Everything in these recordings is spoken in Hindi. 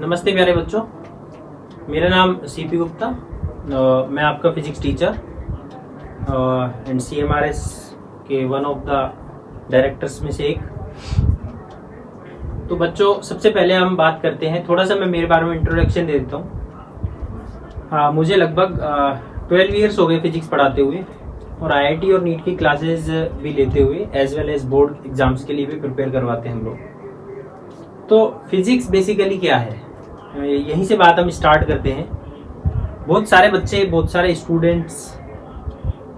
नमस्ते प्यारे बच्चों, मेरा नाम सीपी गुप्ता, मैं आपका फिजिक्स टीचर एंड CMRS के वन ऑफ द डायरेक्टर्स में से एक। तो बच्चों, सबसे पहले हम बात करते हैं, थोड़ा सा मैं मेरे बारे में इंट्रोडक्शन दे देता हूँ। हाँ, मुझे लगभग 12 ईयर्स हो गए फिजिक्स पढ़ाते हुए और IIT और नीट की क्लासेस भी लेते हुए as well as board exams के लिए भी प्रिपेयर करवाते हैं हम लोग। तो फिजिक्स बेसिकली क्या है, यहीं से बात हम स्टार्ट करते हैं। बहुत सारे बच्चे, बहुत सारे स्टूडेंट्स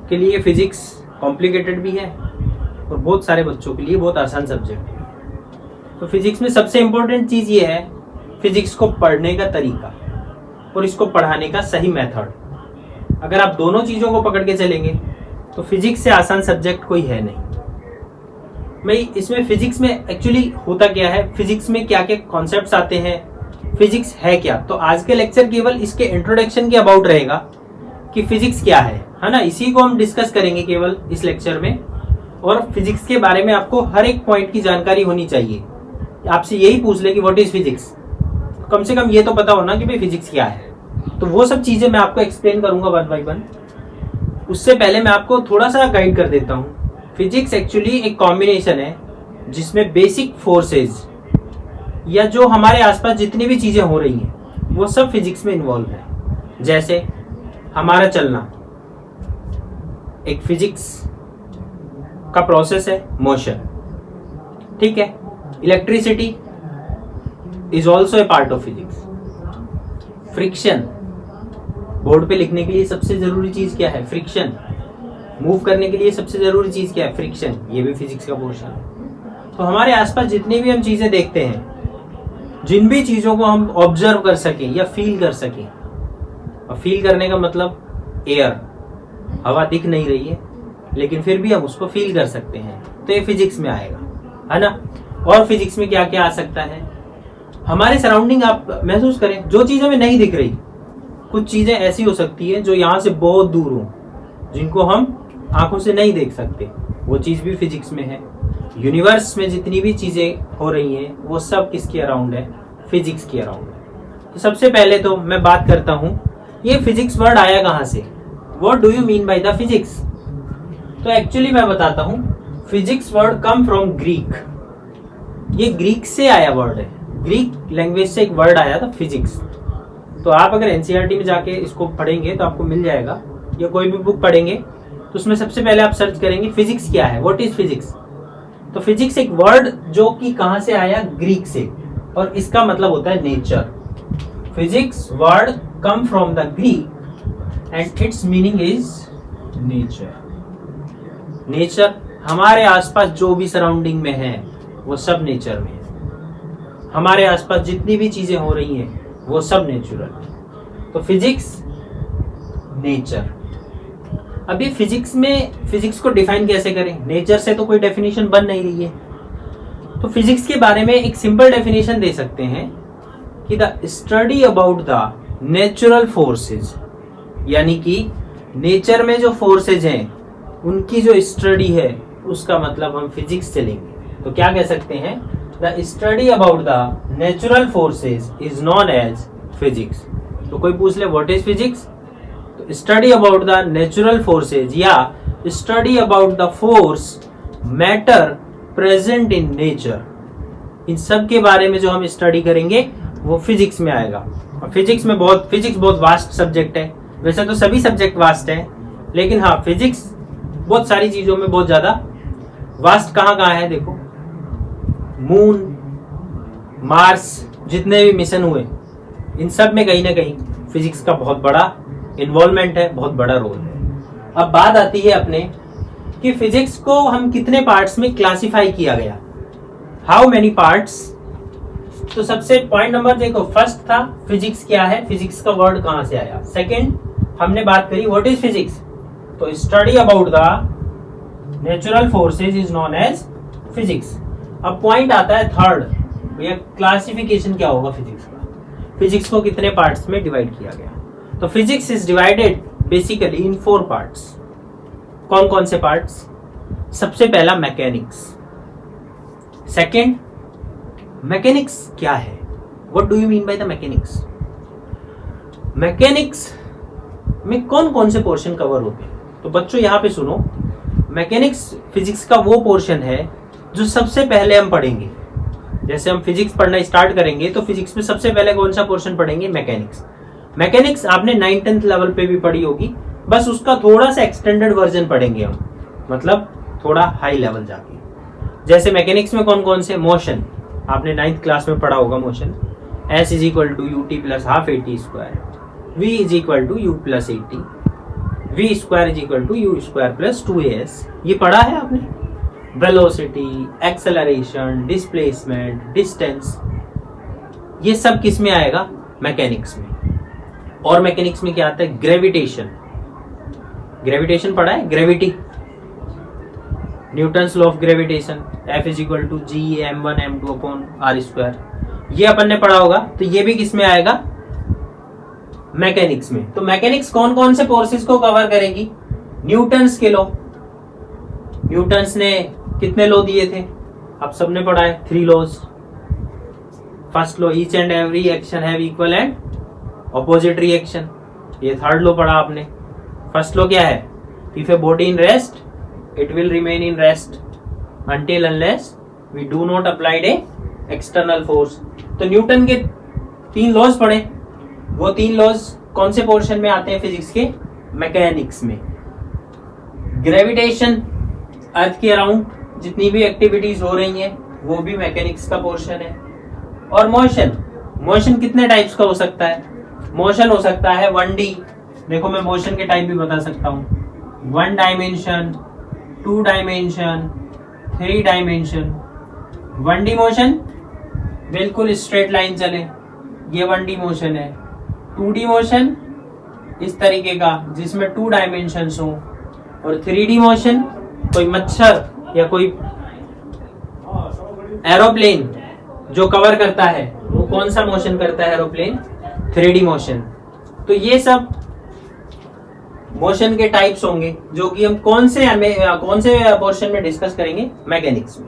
के लिए फिजिक्स कॉम्प्लिकेटेड भी है और बहुत सारे बच्चों के लिए बहुत आसान सब्जेक्ट है। तो फिजिक्स में सबसे इम्पोर्टेंट चीज़ ये है फिजिक्स को पढ़ने का तरीका और इसको पढ़ाने का सही मेथड। अगर आप दोनों चीज़ों को पकड़ के चलेंगे तो फिजिक्स से आसान सब्जेक्ट कोई है नहीं। मैं इसमें फिजिक्स में एक्चुअली होता क्या है, फिजिक्स में क्या क्या कॉन्सेप्ट्स आते हैं, फिजिक्स है क्या, तो आज के लेक्चर केवल इसके इंट्रोडक्शन के अबाउट रहेगा कि फिजिक्स क्या है ना। इसी को हम डिस्कस करेंगे केवल इस लेक्चर में। और फिजिक्स के बारे में आपको हर एक पॉइंट की जानकारी होनी चाहिए। आपसे यही पूछ ले कि व्हाट इज फिजिक्स, कम से कम ये तो पता होना कि भाई फिजिक्स क्या है। तो वो सब चीजें मैं आपको एक्सप्लेन करूंगा वन बाय वन। उससे पहले मैं आपको थोड़ा सा गाइड कर देता हूँ। फिजिक्स एक्चुअली एक कॉम्बिनेशन है जिसमें बेसिक फोर्सेज या जो हमारे आसपास जितनी भी चीजें हो रही हैं वो सब फिजिक्स में इन्वॉल्व है। जैसे हमारा चलना एक फिजिक्स का प्रोसेस है, मोशन, ठीक है। Electricity is also a part of physics. Friction, board पे लिखने के लिए सबसे जरूरी चीज क्या है, फ्रिक्शन। मूव करने के लिए सबसे जरूरी चीज क्या है, फ्रिक्शन, ये भी फिजिक्स का पोर्शन है। तो हमारे आसपास जितनी भी हम चीजें देखते हैं, जिन भी चीजों को हम ऑब्जर्व कर सकें या फील कर सकें, और फील करने का मतलब एयर, हवा दिख नहीं रही है लेकिन फिर भी हम उसको फील कर सकते हैं, तो ये फिजिक्स में आएगा, है ना। और फिजिक्स में क्या क्या आ सकता है, हमारे सराउंडिंग आप महसूस करें, जो चीज हमें नहीं दिख रही, कुछ चीजें ऐसी हो सकती है जो यहाँ से बहुत दूर हो, जिनको हम आंखों से नहीं देख सकते, वो चीज भी फिजिक्स में है। यूनिवर्स में जितनी भी चीजें हो रही हैं वो सब किसके अराउंड है, फिजिक्स के अराउंड है। तो सबसे पहले तो मैं बात करता हूँ ये फिजिक्स वर्ड आया कहाँ से, what do you mean by the physics. तो एक्चुअली मैं बताता हूँ, physics word come from Greek. ये ग्रीक से आया वर्ड है, ग्रीक लैंग्वेज से एक वर्ड आया था फिजिक्स। तो आप अगर NCERT में जाके इसको पढ़ेंगे तो आपको मिल जाएगा, या कोई भी बुक पढ़ेंगे तो उसमें सबसे पहले आप सर्च करेंगे फिजिक्स क्या है, व्हाट इज फिजिक्स। तो फिजिक्स एक वर्ड जो कि कहां से आया, ग्रीक से, और इसका मतलब होता है nature. Physics word come from the Greek and it's meaning is nature. Nature, हमारे आसपास जो भी सराउंडिंग में है वो सब नेचर में है। हमारे आसपास जितनी भी चीजें हो रही हैं वो सब नेचुरल है। तो फिजिक्स नेचर। अभी फिजिक्स में फिजिक्स को डिफाइन कैसे करें, नेचर से तो कोई डेफिनेशन बन नहीं रही है। तो फिजिक्स के बारे में एक सिंपल डेफिनेशन दे सकते हैं कि the study about the natural forces, यानी कि नेचर में जो फोर्सेज हैं उनकी जो स्टडी है, उसका मतलब हम फिजिक्स से लेंगे। तो क्या कह सकते हैं, the study about the natural forces is known as physics. तो कोई पूछ ले व्हाट इज फिजिक्स, तो study about the natural forces या study about the force matter present in nature, इन सब के बारे में जो हम स्टडी करेंगे वो फिजिक्स में आएगा। और फिजिक्स बहुत वास्ट सब्जेक्ट है। वैसे तो सभी सब्जेक्ट वास्ट है, लेकिन हाँ, फिजिक्स बहुत सारी चीजों में बहुत ज्यादा वास्ट। कहाँ है देखो, मून, मार्स, जितने भी मिशन हुए इन सब में कहीं ना कहीं फिजिक्स का बहुत बड़ा इन्वॉल्वमेंट है, बहुत बड़ा रोल है। अब बात आती है अपने कि फिजिक्स को हम कितने पार्ट्स में क्लासिफाई किया गया, हाउ मेनी पार्ट्स। तो सबसे पॉइंट नंबर देखो, फर्स्ट था फिजिक्स क्या है, फिजिक्स का वर्ड कहां से आया। सेकंड हमने बात करी व्हाट इज फिजिक्स, तो study about the natural forces is known as physics. अब पॉइंट आता है थर्ड, भैया क्लासिफिकेशन क्या होगा फिजिक्स का, फिजिक्स को कितने पार्ट्स में डिवाइड किया गया। तो physics is divided basically in 4 parts. कौन कौन से पार्ट्स? सबसे पहला मैकेनिक्स। सेकंड, मैकेनिक्स क्या है? What do you mean by the mechanics? Mechanics में कौन कौन से पोर्शन कवर होते हैं? तो बच्चों यहाँ पे सुनो, मैकेनिक्स फिजिक्स का वो पोर्शन है जो सबसे पहले हम पढ़ेंगे। जैसे हम फिजिक्स पढ़ना स्टार्ट करेंगे तो फिजिक्स में सबसे पहले कौन सा पोर्शन पढ़ेंगे? मैकेनिक्स। मैकेनिक्स आपने 9th-10th लेवल पे भी पढ़ी होगी, बस उसका थोड़ा सा एक्सटेंडेड वर्जन पढ़ेंगे हम, मतलब थोड़ा हाई लेवल जाके। जैसे मैकेनिक्स में कौन कौन से? मोशन, आपने 9th क्लास में पढ़ा होगा motion. S is equal to u t plus half a t square, V is equal to u plus a t, v square is equal to u square plus 2as, ये पढ़ा है आपने। वेलोसिटी, एक्सेलरेशन, डिस्प्लेसमेंट, डिस्टेंस, ये सब किस में आएगा? मैकेनिक्स में। और मैकेनिक्स में क्या आता है? ग्रेविटेशन। ग्रेविटेशन पढ़ा है? Gravity, Newton's law of gravitation, F is equal to G m1 m2 upon r square, ये अपन ने पढ़ा होगा। तो ये भी किस में आएगा? मैकेनिक्स में। तो मैकेनिक्स कौन कौन से फोर्सेस को कवर करेगी? न्यूटन्स के लॉ। न्यूटन्स ने कितने लॉ दिए थे? आप सबने पढ़ा है 3 laws. First law, each and every action have equal and opposite reaction, ये 3rd लॉ पढ़ा आपने। फर्स्ट लॉ क्या है? If a body in rest it will remain in rest until unless we do not applied a external force। तो न्यूटन के 3 लॉज पढ़े, वो 3 लॉज कौन से पोर्शन में आते हैं फिजिक्स के? मैकेनिक्स में। ग्रेविटेशन, अर्थ के अराउंड जितनी भी एक्टिविटीज हो रही हैं वो भी मैकेनिक्स का पोर्शन है। और मोशन, मोशन कितने टाइप्स का हो सकता है? मोशन हो सकता है 1D, देखो मैं मोशन के टाइप भी बता सकता हूँ, 1 dimension, 2 dimension, 3 dimension. 1D motion बिल्कुल स्ट्रेट लाइन चले, ये 1D मोशन है। 2D मोशन इस तरीके का जिसमें 2 डायमेंशंस हो। और 3D मोशन, कोई मच्छर या कोई एरोप्लेन जो कवर करता है, वो कौन सा मोशन करता है? Aeroplane, 3D motion. तो ये सब मोशन के टाइप्स होंगे जो कि हम कौन से पोर्शन में डिस्कस करेंगे? मैकेनिक्स में।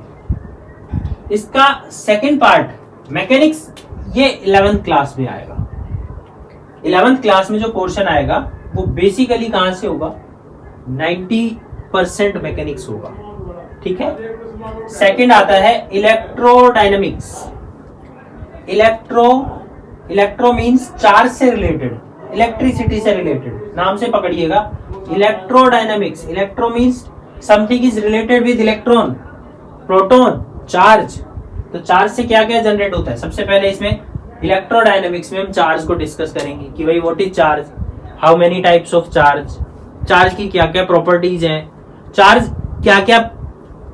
इसका सेकंड पार्ट मैकेनिक्स, ये 11th क्लास में आएगा। 11th क्लास में जो पोर्शन आएगा वो बेसिकली कहां से होगा? 90% मैकेनिक्स होगा, ठीक है। सेकंड आता है इलेक्ट्रोडायनामिक्स। इलेक्ट्रो मींस चार्ज से रिलेटेड, इलेक्ट्रिसिटी से रिलेटेड, नाम से पकड़िएगा। Electrodynamics, electro means something is related with electron, proton, charge. तो चार्ज से क्या क्या जनरेट होता है? सबसे पहले इसमें इलेक्ट्रोडायनामिक्स में हम चार्ज को डिस्कस करेंगे कि भाई what is charge, how many types of charge, charge की क्या क्या प्रॉपर्टीज हैं, चार्ज क्या क्या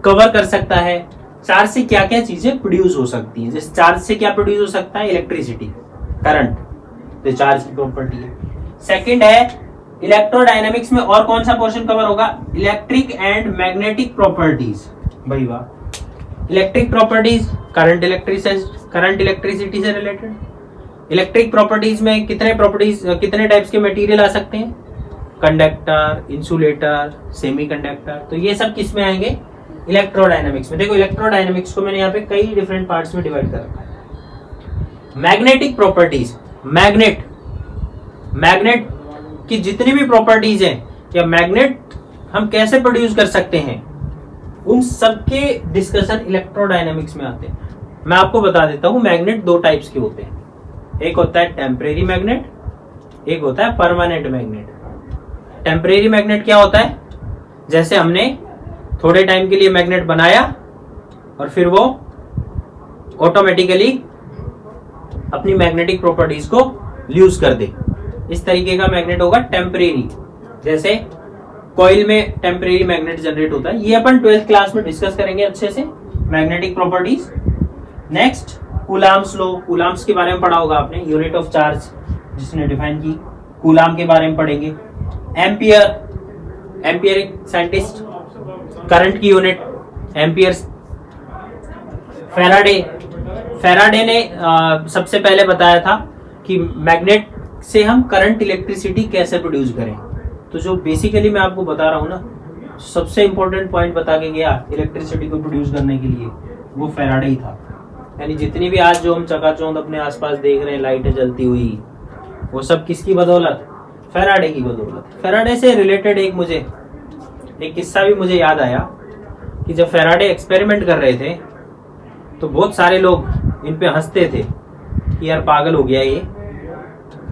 कवर कर सकता है, चार्ज से क्या क्या चीजें प्रोड्यूस हो सकती हैं। जैसे चार्ज से क्या प्रोड्यूस हो सकता है? इलेक्ट्रिसिटी, करंट, तो चार्ज की प्रॉपर्टी है। सेकंड है इलेक्ट्रोडायनामिक्स में और कौन सा पोर्शन कवर होगा? Electric and magnetic properties. भाई वाह, इलेक्ट्रिक प्रॉपर्टीज, करंट इलेक्ट्रिसिटी से रिलेटेड। इलेक्ट्रिक प्रॉपर्टीज में कितने टाइप्स के मटेरियल आ सकते हैं? Conductor, insulator, semiconductor. तो ये सब किस में आएंगे? इलेक्ट्रोडायनामिक्स में। देखो इलेक्ट्रोडायनामिक्स को मैंने यहाँ पे कई डिफरेंट पार्ट्स में डिवाइड कर रखा है। मैग्नेटिक प्रॉपर्टीज, मैग्नेट की जितनी भी प्रॉपर्टीज हैं या मैग्नेट हम कैसे प्रोड्यूस कर सकते हैं, उन सबके डिस्कशन इलेक्ट्रोडायनामिक्स में आते हैं। मैं आपको बता देता हूं, मैग्नेट 2 टाइप्स के होते हैं। एक होता है टेम्परेरी मैग्नेट, एक होता है परमानेंट मैग्नेट। टेम्परेरी मैग्नेट क्या होता है? जैसे हमने थोड़े टाइम के लिए मैग्नेट बनाया और फिर वो ऑटोमेटिकली अपनी मैग्नेटिक प्रॉपर्टीज को लूज कर दे, इस तरीके का मैग्नेट होगा टेम्परेरी। जैसे कॉइल में टेम्परेरी मैग्नेट जनरेट होता है, ये अपन 12th क्लास में डिस्कस करेंगे अच्छे से, magnetic properties. Next coulombs law, coulombs के बारे में पढ़ा होगा आपने, यूनिट ऑफ चार्ज जिसने डिफाइन की, कूलाम के बारे में पढ़ेंगे। एम्पियर एक साइंटिस्ट, करंट की यूनिट एम्पियर। फेराडे ने सबसे पहले बताया था कि मैग्नेट से हम करंट इलेक्ट्रिसिटी कैसे प्रोड्यूस करें। तो जो बेसिकली मैं आपको बता रहा हूं ना, सबसे इंपॉर्टेंट पॉइंट बता के गया इलेक्ट्रिसिटी को प्रोड्यूस करने के लिए, वो फैराडे ही था। यानी जितनी भी आज जो हम चकाचौंध अपने आसपास देख रहे हैं, लाइटें जलती हुई, वो सब किसकी बदौलत? फैराडे की बदौलत। फैराडे से रिलेटेड एक मुझे एक किस्सा भी मुझे याद आया कि जब फैराडे एक्सपेरिमेंट कर रहे थे तो बहुत सारे लोग इन पे हंसते थे कि यार पागल हो गया ये।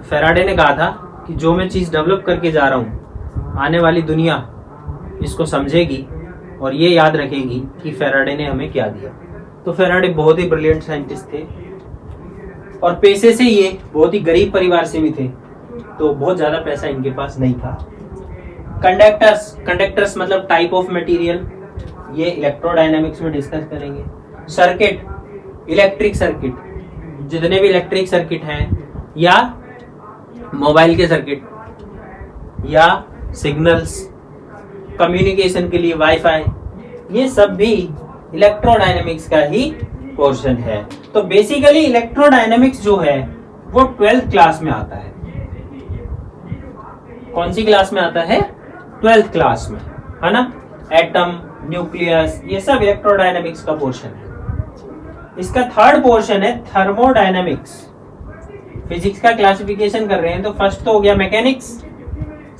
फैराडे ने कहा था कि जो मैं चीज़ डेवलप करके जा रहा हूँ, आने वाली दुनिया इसको समझेगी और ये याद रखेगी कि फैराडे ने हमें क्या दिया। तो फैराडे बहुत ही ब्रिलियंट साइंटिस्ट थे और पैसे से ये बहुत ही गरीब परिवार से भी थे, तो बहुत ज़्यादा पैसा इनके पास नहीं था। कंडक्टर्स मतलब टाइप ऑफ मटेरियल, ये इलेक्ट्रोडायनामिक्स में डिस्कस करेंगे। सर्किट, इलेक्ट्रिक सर्किट, जितने भी इलेक्ट्रिक सर्किट हैं या मोबाइल के सर्किट या सिग्नल्स, कम्युनिकेशन के लिए वाईफाई, ये सब भी इलेक्ट्रोडायनामिक्स का ही पोर्शन है। तो बेसिकली इलेक्ट्रोडायनामिक्स जो है वो 12th क्लास में आता है। कौन सी क्लास में आता है? 12th क्लास में, है ना। एटम, न्यूक्लियस, ये सब इलेक्ट्रोडायनामिक्स का पोर्शन है। इसका थर्ड पोर्शन है थर्मोडायनामिक्स। फिजिक्स का क्लासिफिकेशन कर रहे हैं तो फर्स्ट तो हो गया मैकेनिक्स,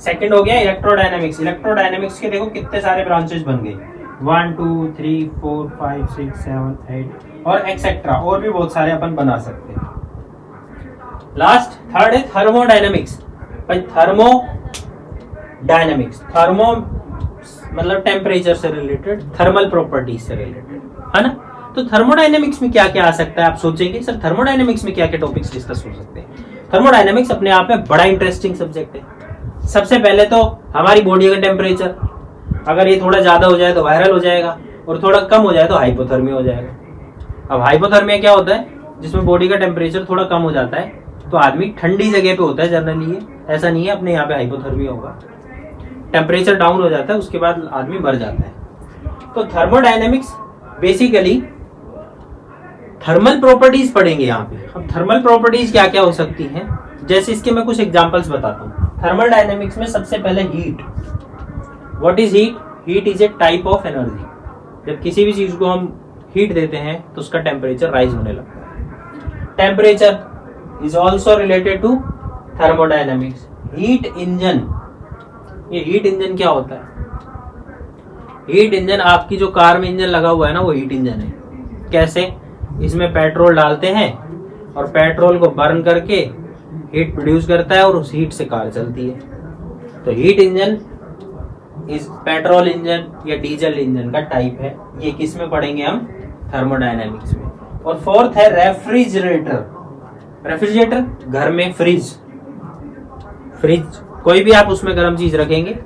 सेकंड हो गया इलेक्ट्रोडायनामिक्स। इलेक्ट्रोडायनामिक्स के देखो कितने सारे ब्रांचेस बन गए, 1 2 3 4 5 6 7 8 और एक्सेट्रा, और भी बहुत सारे अपन बना सकते हैं। लास्ट थर्ड है थर्मोडायनामिक्स। भाई थर्मोडायनामिक्स, थर्मो मतलब टेम्परेचर से रिलेटेड, थर्मल प्रॉपर्टीज से रिलेटेड, है ना। तो थर्मोडायनामिक्स में क्या क्या आ सकता है? आप सोचेंगे सर थर्मोडायनामिक्स में क्या क्या टॉपिक्स डिस्कस हो सकते हैं। थर्मोडायनामिक्स अपने आप में बड़ा इंटरेस्टिंग सब्जेक्ट है। सबसे पहले तो हमारी बॉडी का टेम्परेचर, अगर ये थोड़ा ज्यादा हो जाए तो वायरल हो जाएगा और थोड़ा कम हो जाए तो हाइपोथर्मिया हो जाएगा। अब हाइपोथर्मिया क्या होता है? जिसमें बॉडी का टेम्परेचर थोड़ा कम हो जाता है तो आदमी ठंडी जगह पे होता है जनरली, ऐसा नहीं है अपने यहाँ पे हाइपोथर्मिया होगा। टेम्परेचर डाउन हो जाता है उसके बाद आदमी मर जाता है। तो थर्मोडायनेमिक्स बेसिकली थर्मल प्रॉपर्टीज पढ़ेंगे यहाँ पे। अब थर्मल प्रॉपर्टीज क्या क्या हो सकती हैं, जैसे इसके मैं कुछ एग्जांपल्स बताता हूँ। थर्मल डायनेमिक्स में सबसे पहले heat. What is heat? Heat is a type of energy. जब किसी भी चीज को हम हीट देते हैं तो उसका टेम्परेचर राइज होने लगता है। Temperature is also related to thermodynamics. Heat engine, ये हीट इंजन क्या होता है? हीट इंजन, आपकी जो कार में इंजन लगा हुआ है ना, वो हीट इंजन है। कैसे? इसमें पेट्रोल डालते हैं और पेट्रोल को बर्न करके हीट प्रोड्यूस करता है और उस हीट से कार चलती है। तो हीट इंजन इस पेट्रोल इंजन या डीजल इंजन का टाइप है। ये किस में पढ़ेंगे हम? थर्मोडायनेमिक्स में। और फोर्थ है रेफ्रिजरेटर। रेफ्रिजरेटर घर में फ्रिज, कोई भी आप उसमें गर्म चीज रखेंगे,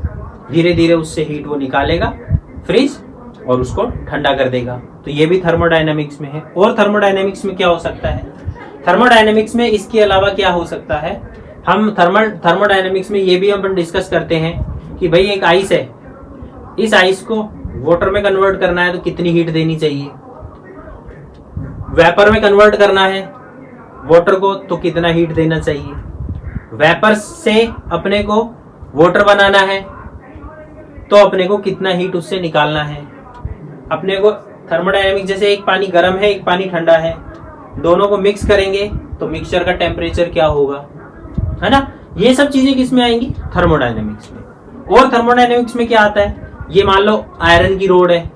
धीरे धीरे उससे हीट वो निकालेगा फ्रिज और उसको ठंडा कर देगा। तो ये भी थर्मोडायनेमिक्स में है। और थर्मोडायनेमिक्स में क्या हो सकता है? थर्मोडायनेमिक्स में इसके अलावा क्या हो सकता है? हम थर्मोडायनेमिक्स में ये भी हम डिस्कस करते हैं कि भाई एक आइस है, इस आइस को वाटर में कन्वर्ट करना है तो कितनी हीट देनी चाहिए, वेपर में कन्वर्ट करना है वाटर को तो कितना हीट देना चाहिए, वेपर से अपने को वाटर बनाना है तो अपने को कितना हीट उससे निकालना है। अपने को थर्मोडायनेमिक्स जैसे एक पानी गर्म है एक पानी ठंडा है, दोनों को मिक्स करेंगे तो मिक्सचर का टेम्परेचर क्या होगा, है ना। ये सब चीजें किस में आएंगी? थर्मोडायनेमिक्स में। और थर्मोडायनेमिक्स में क्या आता है? ये मान लो आयरन की रोड है,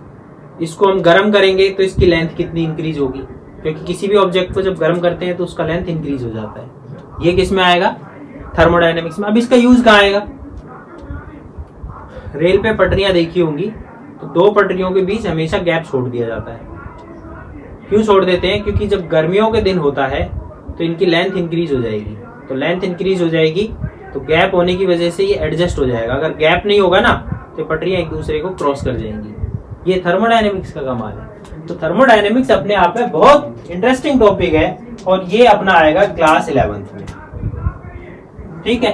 इसको हम गर्म करेंगे तो इसकी लेंथ कितनी इंक्रीज होगी, क्योंकि किसी भी ऑब्जेक्ट को जब गर्म करते हैं तो उसका लेंथ इंक्रीज हो जाता है। ये किस में आएगा? थर्मोडायनेमिक्स में। अब इसका यूज कहाँ आएगा? रेल पे पटरियां देखी होंगी तो दो पटरियों के बीच हमेशा गैप छोड़ दिया जाता है। क्यों छोड़ देते हैं? क्योंकि जब गर्मियों के दिन होता है तो इनकी लेंथ इंक्रीज हो जाएगी, तो लेंथ इंक्रीज हो जाएगी तो गैप होने की वजह से ये एडजस्ट हो जाएगा। अगर गैप नहीं होगा ना तो पटरियां एक दूसरे को क्रॉस कर जाएंगी। ये थर्मोडायनेमिक्स का कमाल है। तो थर्मोडायनेमिक्स अपने आप में बहुत इंटरेस्टिंग टॉपिक है और ये अपना आएगा क्लास 11th में। ठीक है,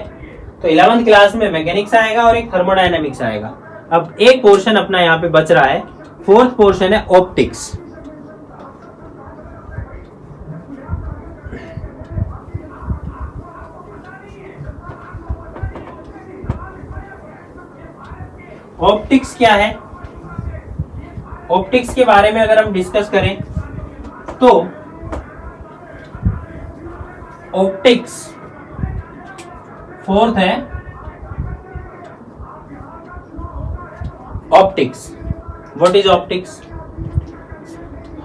तो 11th क्लास में मैकेनिक्स आएगा और एक थर्मोडायनेमिक्स आएगा। अब एक पोर्शन अपना यहाँ पे बच रहा है, फोर्थ पोर्शन है ऑप्टिक्स। ऑप्टिक्स क्या है? ऑप्टिक्स के बारे में अगर हम डिस्कस करें तो ऑप्टिक्स फोर्थ है optics. What is optics?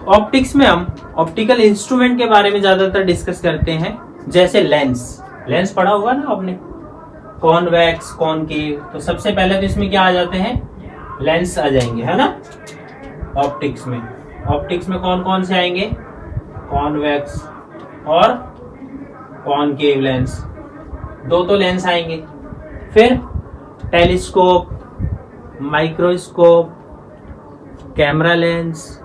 Optics में हम ऑप्टिकल इंस्ट्रूमेंट के बारे में ज्यादातर डिस्कस करते हैं, जैसे लेंस। लेंस पढ़ा होगा ना आपने, कॉन्वेक्स, कॉनकेव। तो सबसे पहले तो इसमें क्या आ जाते हैं? लेंस आ जाएंगे, है ना। ऑप्टिक्स में कौन कौन से आएंगे? कॉन्वेक्स और कॉनकेव लेंस, दो तो लेंस आएंगे। फिर टेलीस्कोप, माइक्रोस्कोप, कैमरा लेंस,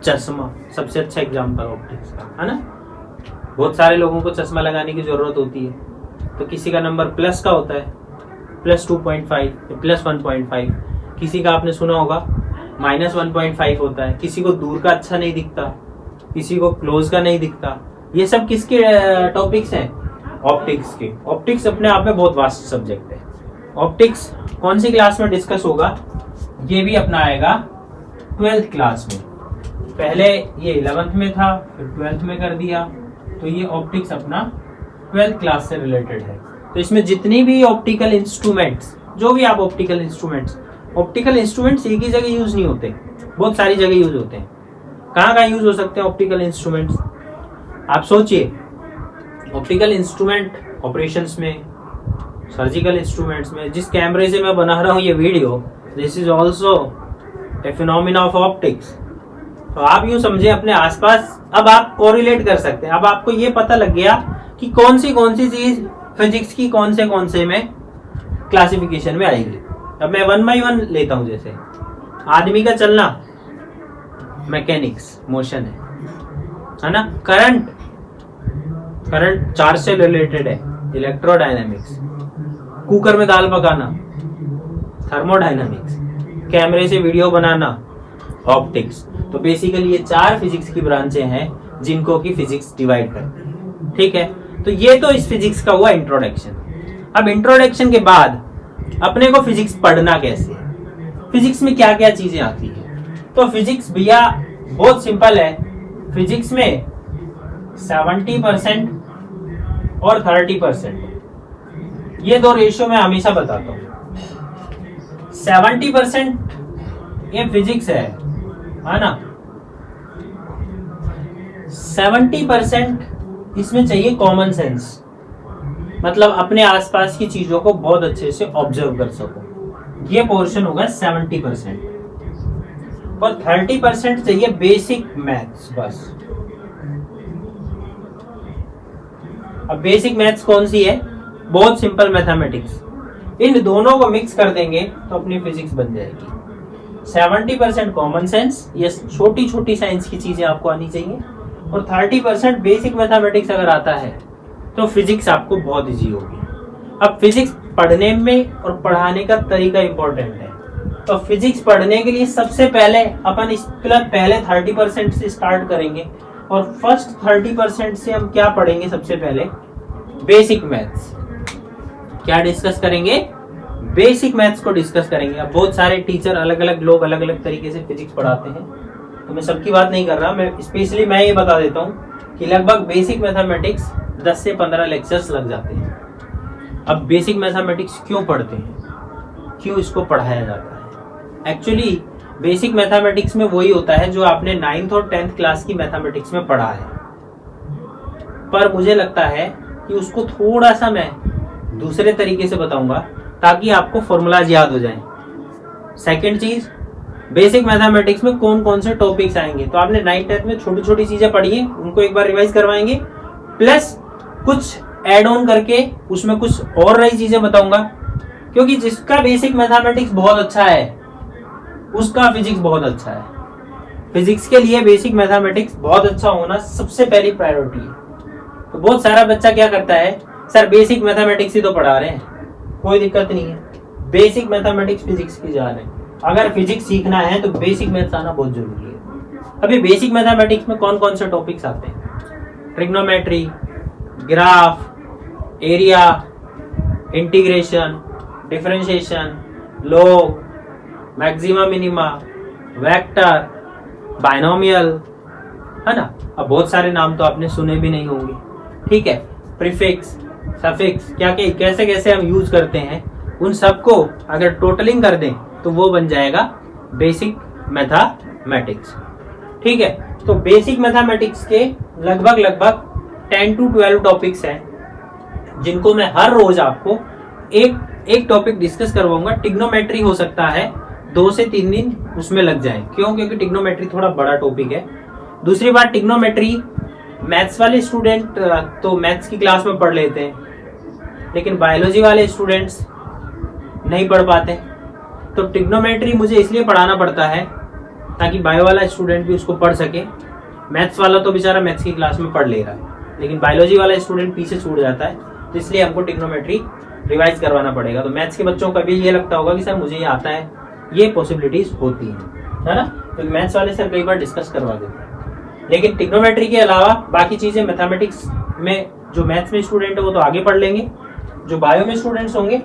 चश्मा। सबसे अच्छा एग्जांपल ऑप्टिक्स का, है ना। बहुत सारे लोगों को चश्मा लगाने की जरूरत होती है, तो किसी का नंबर प्लस का होता है, +2.5, +1.5। किसी का आपने सुना होगा -1.5 होता है। किसी को दूर का अच्छा नहीं दिखता, किसी को क्लोज का नहीं दिखता। ये सब किसके टॉपिक्स हैं? ऑप्टिक्स के। ऑप्टिक्स अपने आप में बहुत वास्ट सब्जेक्ट है। ऑप्टिक्स कौन सी क्लास में डिस्कस होगा? ये भी अपना आएगा 12th क्लास में। पहले ये 11th में था, फिर 12th में कर दिया, तो ये ऑप्टिक्स अपना 12th क्लास से रिलेटेड है। तो इसमें जितनी भी ऑप्टिकल इंस्ट्रूमेंट्स, जो भी आप ऑप्टिकल इंस्ट्रूमेंट्स एक ही जगह यूज नहीं होते, बहुत सारी जगह यूज होते हैं। कहाँ कहाँ यूज हो सकते हैं ऑप्टिकल इंस्ट्रूमेंट्स? आप सोचिए, ऑप्टिकल इंस्ट्रूमेंट ऑपरेशंस में, सर्जिकल इंस्ट्रूमेंट्स में। जिस कैमरे से मैं बना रहा हूँ ये video, this is also a phenomena of optics. तो आप यूं समझे अपने आसपास, अब आप कोरिलेट कर सकते हैं। अब आपको ये पता लग गया कि कौन सी चीज फिजिक्स की कौन से में क्लासिफिकेशन में आएगी। अब मैं 1 by 1 लेता हूं। जैसे आदमी का चलना मैकेनिक्स, मोशन है ना। करंट चार्ज से रिलेटेड है, इलेक्ट्रोडायनेमिक्स। कुकर में दाल पकाना, थर्मोडायनेमिक्स। कैमरे से वीडियो बनाना, ऑप्टिक्स। तो बेसिकली ये 4 फिजिक्स की ब्रांचें हैं जिनको की फिजिक्स डिवाइड करती है। ठीक है, तो ये तो इस फिजिक्स का हुआ इंट्रोडक्शन। अब इंट्रोडक्शन के बाद अपने को फिजिक्स पढ़ना कैसे है, फिजिक्स में क्या क्या चीजें आती है। तो फिजिक्स भैया बहुत सिंपल है। फिजिक्स में 70% और 30%, ये दो रेशियो मैं हमेशा बताता हूँ। 70% ये फिजिक्स है ना। 70% इसमें चाहिए कॉमन सेंस, मतलब अपने आसपास की चीजों को बहुत अच्छे से ऑब्जर्व कर सको। ये पोर्शन होगा 70%। और 30% चाहिए बेसिक मैथ्स बस। अब बेसिक मैथ्स कौन सी है? बहुत सिंपल मैथमेटिक्स। इन दोनों को मिक्स कर देंगे तो अपनी फिजिक्स बन जाएगी। 70% कॉमन सेंस, ये छोटी छोटी साइंस की चीजें आपको आनी चाहिए, और 30% बेसिक मैथमेटिक्स अगर आता है तो फिजिक्स आपको बहुत इजी होगी। अब फिजिक्स पढ़ने में और पढ़ाने का तरीका इंपॉर्टेंट है। तो फिजिक्स पढ़ने के लिए सबसे पहले अपन पहले 30% से स्टार्ट करेंगे, और फर्स्ट 30% से हम क्या पढ़ेंगे? सबसे पहले बेसिक मैथ्स। क्या डिस्कस करेंगे? बेसिक मैथ्स को डिस्कस करेंगे। अब बहुत सारे टीचर, अलग अलग लोग अलग अलग तरीके से फिजिक्स पढ़ाते हैं, तो मैं सबकी बात नहीं कर रहा। मैं ये बता देता हूँ कि लगभग बेसिक मैथमेटिक्स 10 से 15 लेक्चर्स लग जाते हैं। अब बेसिक मैथमेटिक्स क्यों पढ़ते हैं, क्यों इसको पढ़ाया जाता है? एक्चुअली बेसिक मैथमेटिक्स में वही होता है जो आपने 9th और 10th क्लास की मैथमेटिक्स में पढ़ा है, पर मुझे लगता है कि उसको थोड़ा सा मैं दूसरे तरीके से बताऊंगा ताकि आपको फॉर्मूलाज याद हो जाएं। सेकंड चीज, बेसिक मैथमेटिक्स में कौन कौन से टॉपिक्स आएंगे। तो आपने 9th 10th में छोटी छोटी चीजें पढ़ी है, उनको एक बार रिवाइज करवाएंगे, प्लस कुछ एड ऑन करके उसमें कुछ और नई चीजें बताऊंगा। क्योंकि जिसका बेसिक मैथमेटिक्स बहुत अच्छा है उसका फिजिक्स बहुत अच्छा है। फिजिक्स के लिए बेसिक मैथमेटिक्स बहुत अच्छा होना सबसे पहली प्रायोरिटी है। तो बहुत सारा बच्चा क्या करता है, सर बेसिक मैथमेटिक्स ही तो पढ़ा रहे हैं, कोई दिक्कत नहीं है, बेसिक मैथमेटिक्स फिजिक्स की जान है। अगर फिजिक्स सीखना है तो बेसिक मैथ्स आना बहुत जरूरी है। अभी बेसिक मैथमेटिक्स में कौन कौन से टॉपिक्स आते हैं? Trigonometry, graph, area, integration, differentiation, log, maxima minima, vector, binomial, है ना। अब बहुत सारे नाम तो आपने सुने भी नहीं होंगे, ठीक है। प्रीफिक्स, सफिक्स, क्या कैसे कैसे हम यूज करते हैं, उन सबको अगर टोटलिंग कर दें तो वो बन जाएगा बेसिक मैथमेटिक्स, ठीक है। तो बेसिक मैथमेटिक्स के लगभग 10 to 12 टॉपिक्स हैं, जिनको मैं हर रोज आपको एक टॉपिक डिस्कस करवाऊंगा। टिग्नोमेट्री हो सकता है 2 से 3 दिन उसमें लग जाए, क्यों? क्योंकि टिग्नोमेट्री थोड़ा बड़ा टॉपिक है। दूसरी बात, टिग्नोमेट्री मैथ्स वाले स्टूडेंट तो मैथ्स की क्लास में पढ़ लेते हैं, लेकिन बायोलॉजी वाले स्टूडेंट्स नहीं पढ़ पाते। तो टिग्नोमेट्री मुझे इसलिए पढ़ाना पड़ता है ताकि बायो वाला स्टूडेंट भी उसको पढ़ सके। मैथ्स वाला तो बेचारा मैथ्स की क्लास में पढ़ ले रहा है, लेकिन बायोलॉजी वाला स्टूडेंट पीछे छूट जाता है, तो इसलिए हमको टिग्नोमेट्री रिवाइज करवाना पड़ेगा। तो मैथ्स के बच्चों का भी ये लगता होगा कि सर मुझे ये आता है, ये पॉसिबिलिटीज होती है ना। तो मैथ्स वाले सर कई बार डिस्कस करवा देते हैं, लेकिन टिग्नोमेट्री के अलावा बाकी चीजें मैथमेटिक्स में जो मैथ्स में स्टूडेंट है वो तो आगे पढ़ लेंगे, जो बायो में स्टूडेंट्स होंगे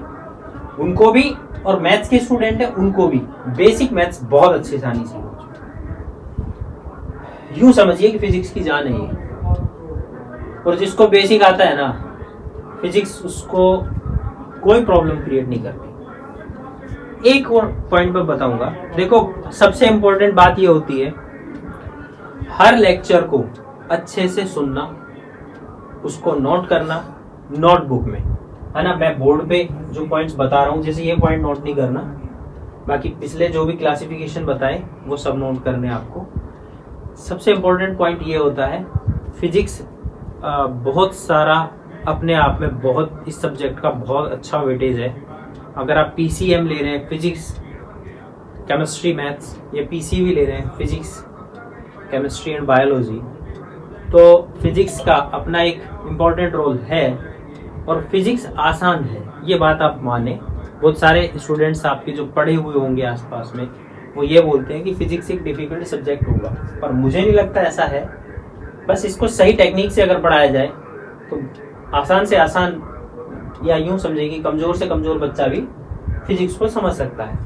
उनको भी, और मैथ्स के स्टूडेंट है उनको भी बेसिक मैथ्स बहुत अच्छी आसानी से। यूं समझिए कि फिजिक्स की जान है ये, और जिसको बेसिक आता है ना फिजिक्स, उसको कोई प्रॉब्लम क्रिएट नहीं करती। एक और पॉइंट मैं बताऊंगा, देखो सबसे इंपॉर्टेंट बात ये होती है हर लेक्चर को अच्छे से सुनना, उसको नोट करना नोटबुक में, है ना। मैं बोर्ड पे जो पॉइंट्स बता रहा हूँ, जैसे ये पॉइंट नोट नहीं करना, बाकी पिछले जो भी क्लासिफिकेशन बताए वो सब नोट करने आपको। सबसे इम्पोर्टेंट पॉइंट ये होता है, फिजिक्स बहुत सारा अपने आप में बहुत, इस सब्जेक्ट का बहुत अच्छा वेटेज है। अगर आप PCM ले रहे हैं, फिजिक्स केमिस्ट्री मैथ्स, या PCB ले रहे हैं, फिजिक्स केमिस्ट्री एंड बायोलॉजी, तो फिजिक्स का अपना एक इम्पॉर्टेंट रोल है, और फिजिक्स आसान है, ये बात आप माने। बहुत सारे स्टूडेंट्स आपके जो पढ़े हुए होंगे आसपास में, वो ये बोलते हैं कि फिजिक्स एक डिफिकल्ट सब्जेक्ट होगा, पर मुझे नहीं लगता ऐसा है। बस इसको सही टेक्निक से अगर पढ़ाया जाए तो आसान से आसान, या यूं समझिए कि कमजोर से कमजोर बच्चा भी फिजिक्स को समझ सकता है।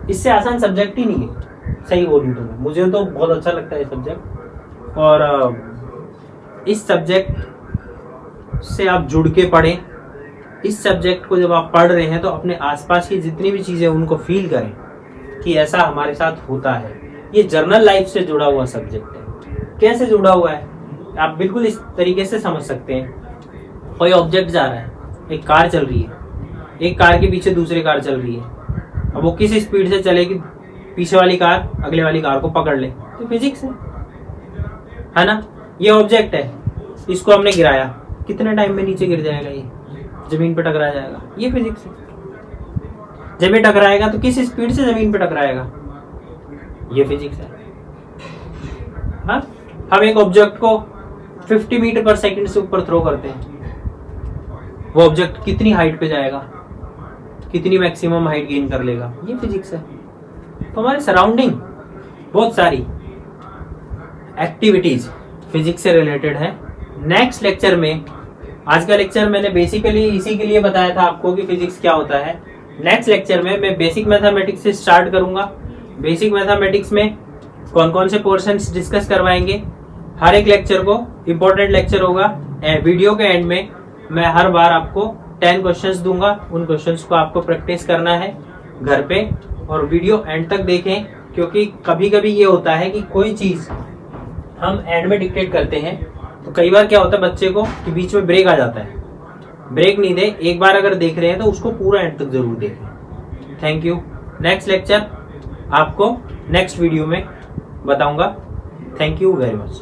इससे आसान सब्जेक्ट ही नहीं है, सही बोलूं तो मुझे तो बहुत अच्छा लगता है सब्जेक्ट। और इस सब्जेक्ट से आप जुड़ के पढ़ें। इस सब्जेक्ट को जब आप पढ़ रहे हैं तो अपने आसपास की जितनी भी चीजें उनको फील करें कि ऐसा हमारे साथ होता है। ये जर्नल लाइफ से जुड़ा हुआ सब्जेक्ट है। कैसे जुड़ा हुआ है आप बिल्कुल इस तरीके से समझ सकते हैं। कोई ऑब्जेक्ट जा रहा है, एक कार चल रही है, एक कार के पीछे दूसरी कार चल रही है, अब वो किस स्पीड से चलेगी पीछे वाली कार अगले वाली कार को पकड़ ले, तो फिजिक्स है ना। ये ऑब्जेक्ट है, इसको हमने गिराया, कितने टाइम में नीचे गिर जाएगा, ये जमीन पे टकरा जाएगा, ये फिजिक्स है। जब ये टकराएगा तो किस स्पीड से जमीन पे टकराएगा, ये फिजिक्स है। हाँ, हम एक ऑब्जेक्ट को 50 मीटर पर सेकंड से ऊपर थ्रो करते हैं, वो ऑब्जेक्ट कितनी हाइट पे जाएगा, कितनी मैक्सिमम हाइट गेन कर लेगा, ये फिजिक्स है। तो हमारे सराउंडिंग बहुत सारी एक्टिविटीज फिजिक्स से रिलेटेड है। नेक्स्ट लेक्चर में, आज का लेक्चर मैंने बेसिकली इसी के लिए बताया था आपको कि फिजिक्स क्या होता है। नेक्स्ट लेक्चर में मैं बेसिक मैथमेटिक्स से स्टार्ट करूंगा। बेसिक मैथमेटिक्स में कौन कौन से पोर्शंस डिस्कस करवाएंगे, हर एक लेक्चर को इम्पोर्टेंट लेक्चर होगा। वीडियो के एंड में मैं हर बार आपको 10 क्वेश्चंस दूंगा, उन क्वेश्चंस को आपको प्रैक्टिस करना है घर पे, और वीडियो एंड तक देखें, क्योंकि कभी कभी ये होता है कि कोई चीज हम एंड में डिक्टेट करते हैं तो कई बार क्या होता है बच्चे को कि बीच में ब्रेक आ जाता है। ब्रेक नहीं दे, एक बार अगर देख रहे हैं तो उसको पूरा एंड तक जरूर देखें। Thank you. नेक्स्ट लेक्चर आपको नेक्स्ट वीडियो में बताऊंगा। Thank you very much.